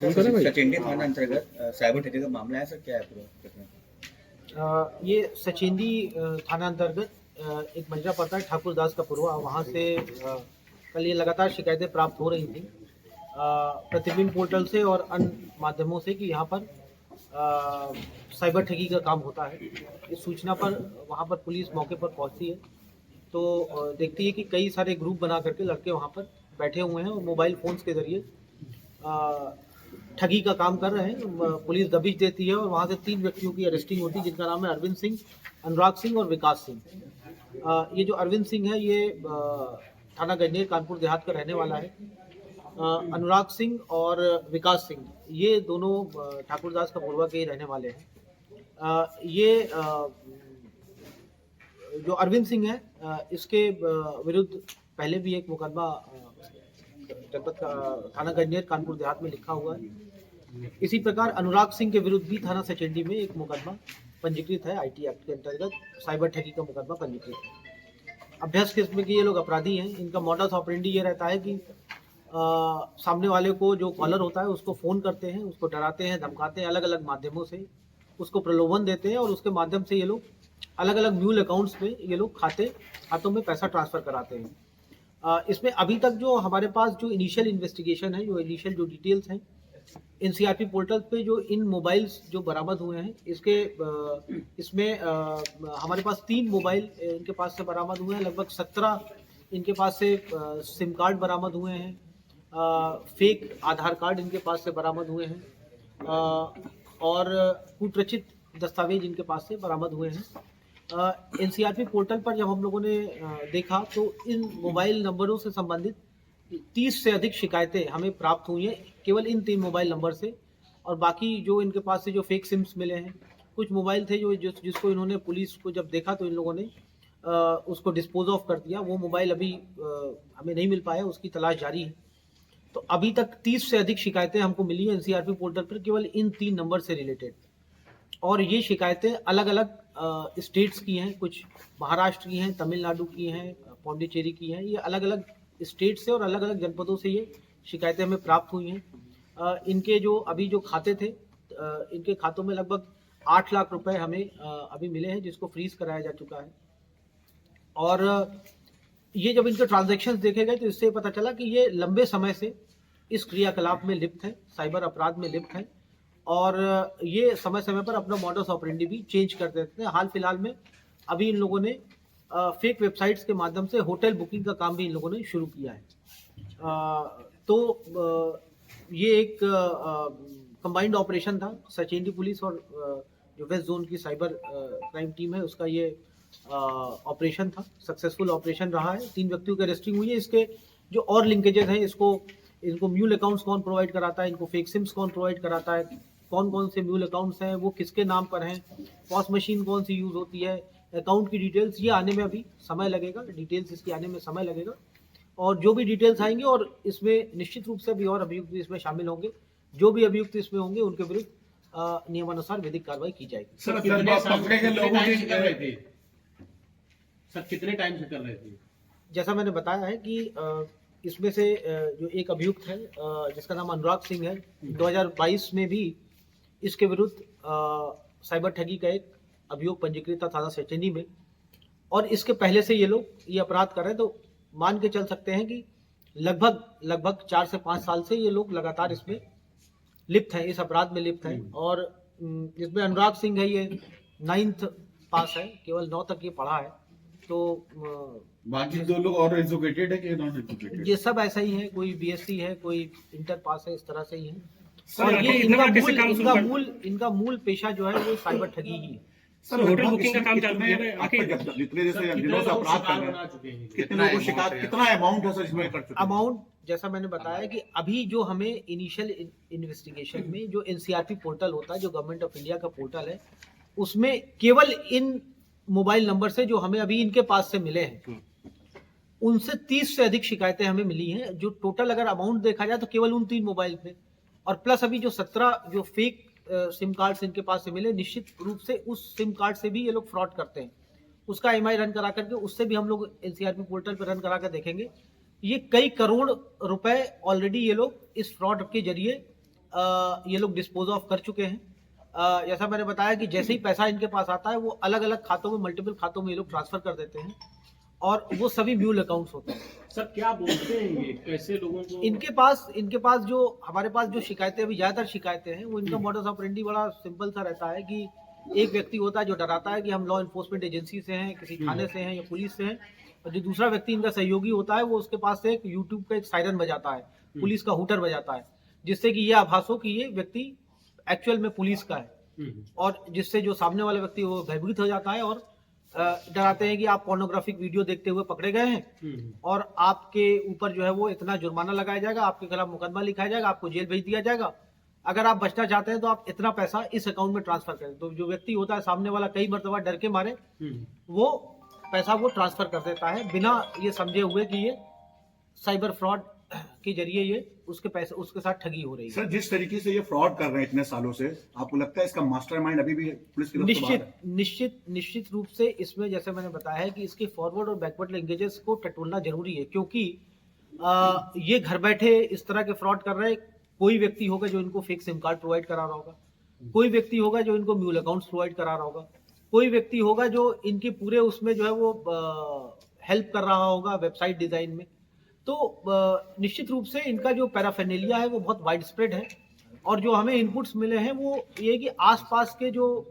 सचिंडी थाना अंतर्गत साइबर ठगी का मामला है सर, क्या है पूरा? ये सचिंदी थाना अंतर्गत एक मजरा पड़ता है ठाकुरदास का पुरवा। वहाँ से कल ये लगातार शिकायतें प्राप्त हो रही थी प्रतिबिंब पोर्टल से और अन्य माध्यमों से कि यहाँ पर साइबर ठगी का काम होता है। इस सूचना पर वहाँ पर पुलिस मौके पर पहुँचती है तो देखती है कि कई सारे ग्रुप बना करके लड़के वहाँ पर बैठे हुए हैं और मोबाइल फ़ोन्स के ज़रिए ठगी का काम कर रहे हैं। पुलिस दबिश देती है और वहाँ से 3 व्यक्तियों की अरेस्टिंग होती है, जिनका नाम है अरविंद सिंह, अनुराग सिंह और विकास सिंह। ये जो अरविंद सिंह है ये थाना गंजेर कानपुर देहात का रहने वाला है। अनुराग सिंह और विकास सिंह ये दोनों ठाकुरदास का पुरवा के ही रहने वाले हैं। ये जो अरविंद सिंह है इसके विरुद्ध पहले भी एक मुकदमा जनपद थाना गंजेर कानपुर देहात में लिखा हुआ है। इसी प्रकार अनुराग सिंह के विरुद्ध भी थाना सचेंडी में एक मुकदमा पंजीकृत है। आईटी एक्ट के अंतर्गत साइबर ठगी का मुकदमा पंजीकृत है। अभ्यस्त किस्म के ये लोग अपराधी हैं। इनका मॉडस ऑपरेंडी ये रहता है कि सामने वाले को जो कॉलर होता है उसको फ़ोन करते हैं, उसको डराते हैं, धमकाते हैं, अलग अलग माध्यमों से उसको प्रलोभन देते हैं और उसके माध्यम से ये लोग अलग अलग म्यूल अकाउंट्स में ये लोग खातों में पैसा ट्रांसफ़र कराते हैं। इसमें अभी तक जो हमारे पास जो इनिशियल इन्वेस्टिगेशन है, जो इनिशियल जो डिटेल्स हैं, एनसीआरपी पोर्टल पे जो इन मोबाइल्स जो बरामद हुए हैं इसमें हमारे पास 3 मोबाइल इनके पास से बरामद हुए हैं। लगभग 17 इनके पास से सिम कार्ड बरामद हुए हैं। फेक आधार कार्ड इनके पास से बरामद हुए हैं और कूटरचित दस्तावेज इनके पास से बरामद हुए हैं। एनसीआरपी पोर्टल पर जब हम लोगों ने देखा तो इन मोबाइल नंबरों से संबंधित 30 से अधिक शिकायतें हमें प्राप्त हुई हैं केवल इन 3 मोबाइल नंबर से। और बाकी जो इनके पास से जो फेक सिम्स मिले हैं, कुछ मोबाइल थे जिसको इन्होंने पुलिस को जब देखा तो इन लोगों ने उसको डिस्पोज ऑफ कर दिया। वो मोबाइल अभी हमें नहीं मिल पाया, उसकी तलाश जारी है। तो अभी तक 30 से अधिक शिकायतें हमको मिली हैं एनसीआरपी पोर्टल पर केवल इन 3 नंबर से रिलेटेड। और ये शिकायतें अलग अलग स्टेट्स की हैं, कुछ महाराष्ट्र की हैं, तमिलनाडु की हैं, पौंडीचेरी की हैं। ये अलग अलग स्टेट से और अलग अलग जनपदों से ये शिकायतें हमें प्राप्त हुई हैं। इनके जो अभी जो खाते थे इनके खातों में लगभग 8 लाख रुपए हमें अभी मिले हैं, जिसको फ्रीज कराया जा चुका है। और ये जब इनके ट्रांजैक्शंस देखे गए तो इससे पता चला कि ये लंबे समय से इस क्रियाकलाप में लिप्त हैं, साइबर अपराध में लिप्त हैं और ये समय समय पर अपना मॉडस ऑपरेंडी भी चेंज कर देते हैं। हाल फिलहाल में अभी इन लोगों ने फेक वेबसाइट्स के माध्यम से होटल बुकिंग का काम भी इन लोगों ने शुरू किया है। ये एक कंबाइंड ऑपरेशन था। सचेंडी पुलिस और जो वेस्ट जोन की साइबर क्राइम टीम है उसका ये ऑपरेशन था। सक्सेसफुल ऑपरेशन रहा है। 3 व्यक्तियों की अरेस्टिंग हुई है। इसके जो और लिंकेजेस हैं, इनको म्यूल अकाउंट्स कौन प्रोवाइड कराता है, इनको फेक सिम्स कौन प्रोवाइड कराता है, कौन कौन से म्यूल अकाउंट्स हैं, वो किसके नाम पर हैं, पॉस मशीन कौन सी यूज़ होती है, अकाउंट की डिटेल्स, ये आने में अभी समय लगेगा। डिटेल्स इसकी आने में समय लगेगा और जो भी डिटेल्स आएंगे और इसमें निश्चित रूप से अभी और अभियुक्त इसमें शामिल होंगे। जो भी अभियुक्त इसमें होंगे उनके विरुद्ध नियमानुसार विधिक कार्रवाई की जाएगी। सर कितने टाइम से कर रहे थे? जैसा मैंने बताया है कि इसमें से जो एक अभियुक्त है जिसका नाम अनुराग सिंह है, 2022 में भी इसके विरुद्ध साइबर ठगी का एक अभियोग पंजीकृत था थाना सचेंडी में। और इसके पहले से ये लोग ये अपराध कर रहे हैं, तो मान के चल सकते हैं कि लगभग 4 से 5 साल से ये लोग लगातार इसमें लिप्त हैं, इस अपराध में लिप्त हैं। और इसमें अनुराग सिंह है, ये 9th पास है, केवल 9 तक ये पढ़ा है। तो बाकी 2 लोग और एजुकेटेड है कि नॉन एजुकेटेड? ये सब ऐसा ही है, कोई बीएससी है, कोई इंटर पास है, इस तरह से ही है। सर, और ये इनका मूल पेशा जो है वो साइबर ठगी ही है। सर, होटल बुकिंग का काम चालू है आखिर जितने जैसे दिनों से अपराध कर रहे हैं, कितने लोगों को शिकायत, कितना अमाउंट है सर इसमें कर चुके? अमाउंट जैसा मैंने बताया कि अभी जो हमें इनिशियल इन्वेस्टिगेशन में जो एनसीआरपी पोर्टल होता है, जो गवर्नमेंट ऑफ इंडिया का पोर्टल है, उसमें केवल इन मोबाइल नंबर से जो हमें अभी इनके पास से मिले हैं उनसे 30 से अधिक शिकायतें हमें मिली हैं। जो टोटल अगर अमाउंट देखा जाए तो केवल उन 3 मोबाइल पे और प्लस अभी जो 17 जो फेक सिम कार्ड्स इनके पास से मिले, निश्चित रूप से उस सिम कार्ड से भी ये लोग फ्रॉड करते हैं। उसका एमआई रन करा करके उससे भी हम लोग एनसीआरपी पोर्टल पर रन करा कर देखेंगे। ये कई करोड़ रुपए ऑलरेडी ये लोग इस फ्रॉड के जरिए ये लोग डिस्पोज ऑफ कर चुके हैं। जैसा मैंने बताया कि जैसे ही पैसा इनके पास आता है वो अलग अलग खातों में, मल्टीपल खातों में ये लोग ट्रांसफर कर देते हैं और वो सभी म्यूल अकाउंट्स होते हैं। सर क्या बोलते हैं ये, कैसे लोगों को इनके पास जो हमारे पास जो शिकायतें, अभी ज्यादातर शिकायतें हैं, वो इनका मॉडस ऑपरेंडी बड़ा सिंपल सा रहता है कि एक व्यक्ति होता है जो डराता है कि हम लॉ इन्फोर्समेंट एजेंसी से हैं, किसी थाने से हैं या पुलिस से हैं, और जो दूसरा व्यक्ति इनका सहयोगी होता है वो उसके पास से एक यूट्यूब का एक सायरन बजाता है, पुलिस का हूटर बजाता है, जिससे कि ये आभास हो कि ये व्यक्ति एक्चुअल में पुलिस का है, और जिससे जो सामने वाला व्यक्ति वो भयभीत हो जाता है और डराते हैं कि आप पोर्नोग्राफिक वीडियो देखते हुए पकड़े गए हैं और आपके ऊपर जो है वो इतना जुर्माना लगाया जाएगा, आपके खिलाफ मुकदमा लिखाया जाएगा, आपको जेल भेज दिया जाएगा, अगर आप बचना चाहते हैं तो आप इतना पैसा इस अकाउंट में ट्रांसफर करें। तो जो व्यक्ति होता है सामने वाला कई मरतबा डर के मारे वो पैसा वो ट्रांसफर कर देता है बिना ये समझे हुए कि ये साइबर फ्रॉड के जरिए ये उसके पैसे, उसके साथ ठगी हो रही है। सर, जिस तरीके से ये फ्रॉड कर रहे हैं इतने सालों से, आपको लगता है इसका मास्टरमाइंड अभी भी पुलिस की गिरफ्त से बाहर है? निश्चित रूप से इसमें, जैसे मैंने बताया है कि इसके फॉरवर्ड और बैकवर्ड लिंकेजेस को टटोलना जरूरी है, क्योंकि ये घर बैठे इस तरह के फ्रॉड कर रहे हैं। कोई व्यक्ति होगा जो इनको फेक सिम कार्ड प्रोवाइड करा रहा होगा, कोई व्यक्ति होगा जो इनको म्यूल अकाउंट्स प्रोवाइड करा रहा होगा, कोई व्यक्ति होगा जो इनके पूरे उसमें जो है वो हेल्प कर रहा होगा वेबसाइट डिजाइन में। तो निश्चित रूप से इनका जो पैराफेर्नेलिया है वो बहुत वाइड स्प्रेड है, और जो हमें इनपुट्स मिले हैं वो ये कि आसपास के जो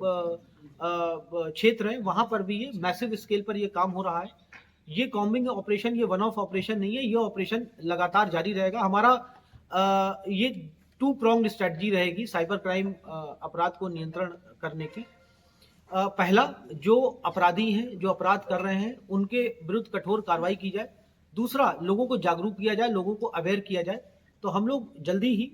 क्षेत्र हैं वहां पर भी ये मैसिव स्केल पर ये काम हो रहा है। ये कॉम्बिंग ऑपरेशन, ये वन ऑफ ऑपरेशन नहीं है, ये ऑपरेशन लगातार जारी रहेगा। हमारा ये 2 pronged स्ट्रेटजी रहेगी साइबर क्राइम अपराध को नियंत्रण करने की। पहला, जो अपराधी हैं, जो अपराध कर रहे हैं, उनके विरुद्ध कठोर कार्रवाई की जाए। दूसरा, लोगों को जागरूक किया जाए, लोगों को अवेयर किया जाए। तो हम लोग जल्दी ही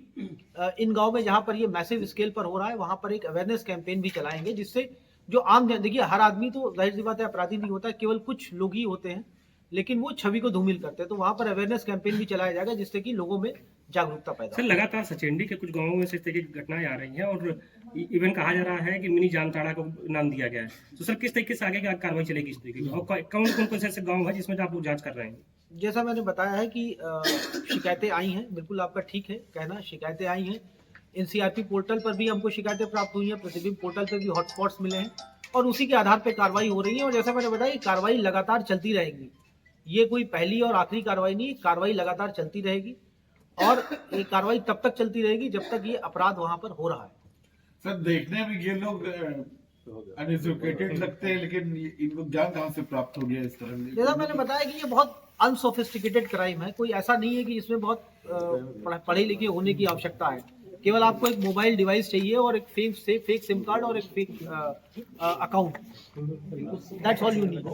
इन गांव में जहां पर ये मैसिव स्केल पर हो रहा है वहां पर एक अवेयरनेस कैंपेन भी चलाएंगे, जिससे जो आम जन, देखिए हर आदमी तो जाहिर सी बात है अपराधी नहीं होता, केवल कुछ लोग ही होते हैं, लेकिन वो छवि को धूमिल करते हैं। तो वहां पर अवेयरनेस कैंपेन भी चलाया जाएगा जिससे कि लोगों में जागरूकता पैदा सर हो। लगातार सचेंडी के कुछ गांवों में से इस तरह की घटनाएं आ रही हैं और इवन कहा जा रहा है कि मिनी जामताड़ा को नाम दिया गया है। तो सर किस तरीके से आगे क्या कार्रवाई चलेगी इस तरीके की, और कौन कौन से ऐसे गाँव है जिसमें आप लोग जांच कर रहे हैं? जैसा मैंने बताया है कि शिकायतें आई हैं, बिल्कुल आपका ठीक है कहना, शिकायतें आई हैं। एनसीआरपी पोर्टल पर भी हमको शिकायतें प्राप्त हुई हैं, प्रतिबिंब पोर्टल पर भी हॉटस्पॉट्स मिले हैं, और उसी के आधार पर कार्रवाई हो रही है। और जैसा मैंने बताया कि कार्रवाई लगातार चलती रहेगी, ये कोई पहली और आखिरी कार्रवाई नहीं, कार्रवाई लगातार चलती रहेगी, और ये कार्रवाई तब तक चलती रहेगी जब तक ये अपराध वहां पर हो रहा है। सर, देखने में ये लोग अनएजुकेटेड लगते हैं, लेकिन इनको ज्ञान कहाँ से प्राप्त हो गया इस तरह? जैसा मैंने बताया कि ये बहुत अनसोफिस्टिकेटेड क्राइम है, कोई ऐसा नहीं है कि इसमें बहुत पढ़े लिखे होने की आवश्यकता है। केवल आपको एक मोबाइल डिवाइस चाहिए और एक फेक सिम कार्ड और एक fake account, that's all you need.